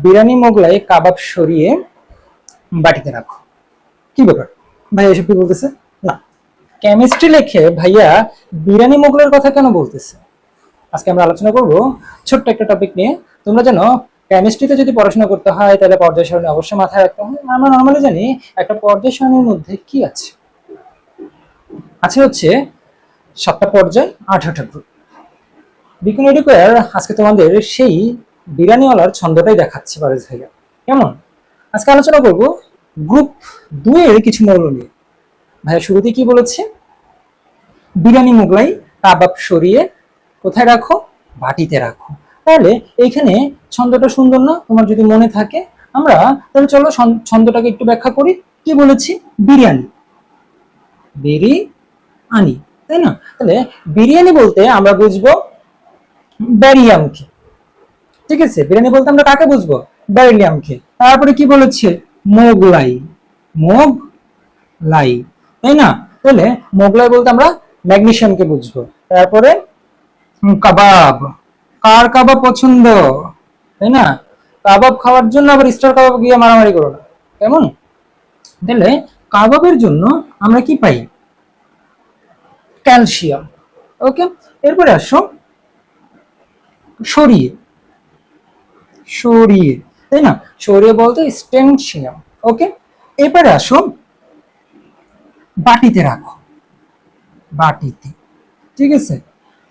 বিরিয়ানি মোগলাই কাবাব সরিয়ে বাটিতে রাখো। কি ব্যাপার ভাই, এসব কি বলতেছে? না, কেমিস্ট্রি লেখে ভাইয়া বিরিয়ানি মোগলাইয়ের কথা কেন বলতেছে? আজকে আমরা আলোচনা করব ছোট্ট একটা টপিক নিয়ে। তোমরা জানো কেমিস্ট্রিতে যদি পড়াশোনা করতে হয় তাহলে পর্যায় সারণী অবশ্যই মাথায় রাখতে হয়। আমরা নর্মালি জানি একটা পর্যায় সারণীর মধ্যে কি আছে, আছে হচ্ছে 7টা পর্যায়, 8টা গ্রুপ। বিজ্ঞান এডুকেয়ার আজকে তোমাদের সেই বিরিয়ানিওয়ালার ছন্দটাই দেখাচ্ছে পারেস ভাইয়া। কেমন? আজকে আলোচনা করব গ্রুপ 2 এর কিছু মৌল নিয়ে। ভাইয়া শুরুতে কি বলেছে? বিরিয়ানি মোগলাই কাবাব সরিয়ে কোথায় রাখো? বাটিতে রাখো। তাহলে এইখানে ছন্দটা সুন্দর না? তোমার যদি মনে থাকে, আমরা তাহলে চলো ছন্দটাকে একটু ব্যাখ্যা করি। কি বলেছি? বিরিয়ানি, বিরিয়ানি, তাই না? তাহলে বিরিয়ানি বলতে আমরা বুঝবো ব্যারিয়ামকে। ঠিক আছে, বিরিয়ানি বলতে আমরা কাকে বুঝবো? ব্যারিয়ামকে। তারপরে কি বলেছে? মোগলাই, মোগলাই, তাই না? তাহলে মোগলাই বলতে আমরা ম্যাগনেসিয়ামকে বুঝবো। তারপরে কাবাব, কার কাবাব পছন্দ, তাই না? কাবাব খাওয়ার জন্য আবার স্টার কাবাব গিয়ে মারামারি করো না, কেমন? তাহলে কাবাবের জন্য আমরা কি পাই? ক্যালসিয়াম। ওকে, এরপরে আসো সরিয়ে, সরিয়ে, তাই না? সরিয়ে বলতে স্টেনশিয়াম। ওকে, এরপরে আসো বাটিতে রাখো, বাটিতে। ঠিক আছে,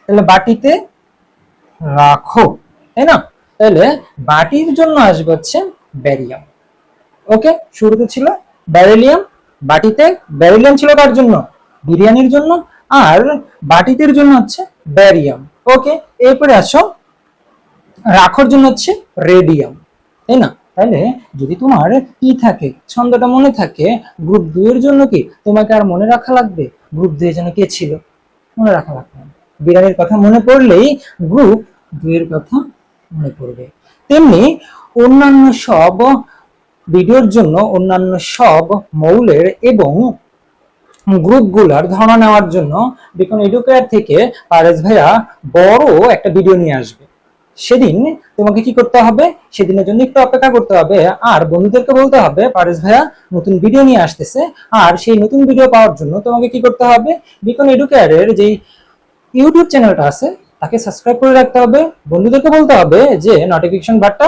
তাহলে বাটিতে রাখো, তাই না? তাহলে বাটির জন্য আসবে হচ্ছে ব্যারিয়াম। ওকে, শুরুতে ছিল ব্যারিলিয়াম, বাটিতে ব্যারিলিয়াম ছিল কার জন্য? বিরিয়ানির জন্য। আর বাটিতের জন্য হচ্ছে ব্যারিয়াম। ওকে, এরপরে আসো রাখোর জন্য হচ্ছে রেডিয়াম, তাই না? তাহলে যদি তোমার কি থাকে, ছন্দটা মনে থাকে, গ্রুপ 2 এর জন্য কি তোমাকে আর মনে রাখা লাগবে গ্রুপ 2 এর জন্য কে ছিল? মনে রাখা লাগবে না। বিরিয়ানির কথা মনে পড়লেই গ্রুপ 2 এর কথা মনে পড়বে। তেমনি অন্যান্য সব ভিডিওর জন্য, অন্যান্য সব মৌলের এবং গ্রুপগুলার ধারণা নেওয়ার জন্য বিকন এডুকেয়ার থেকে পারেস ভাইয়া বড় একটা ভিডিও নিয়ে আসবে। সেদিন তোমাকে কি করতে হবে? সেদিনের জন্য একটু অপেক্ষা করতে হবে, আর বন্ধুদেরকে বলতে হবে পারেস ভাইয়া নতুন ভিডিও নিয়ে আসতেছে। আর সেই নতুন ভিডিও পাওয়ার জন্য তোমাকে কি করতে হবে? বিকন এডুকেয়ারের যে ইউটিউব চ্যানেলটা আছে তাকে সাবস্ক্রাইব করে রাখতে হবে। বন্ধুদেরকে বলতে হবে যে নোটিফিকেশন বারটা,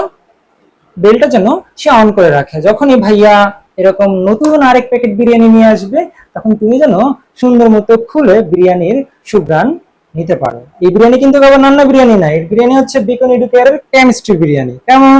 বেলটা যেন সে অন করে রাখে। যখনই ভাইয়া এরকম নতুন আরেক প্যাকেট বিরিয়ানি নিয়ে আসবে, তখন তুমি যেন সুন্দর মতো খুলে বিরিয়ানির সুঘ্রাণ নিতে পারো। এই বিরিয়ানি কিন্তু আবার নান্না বিরিয়ানি না, এই বিরিয়ানি হচ্ছে বিকন এডুকেয়ারের কেমিস্ট্রি বিরিয়ানি। কেমন?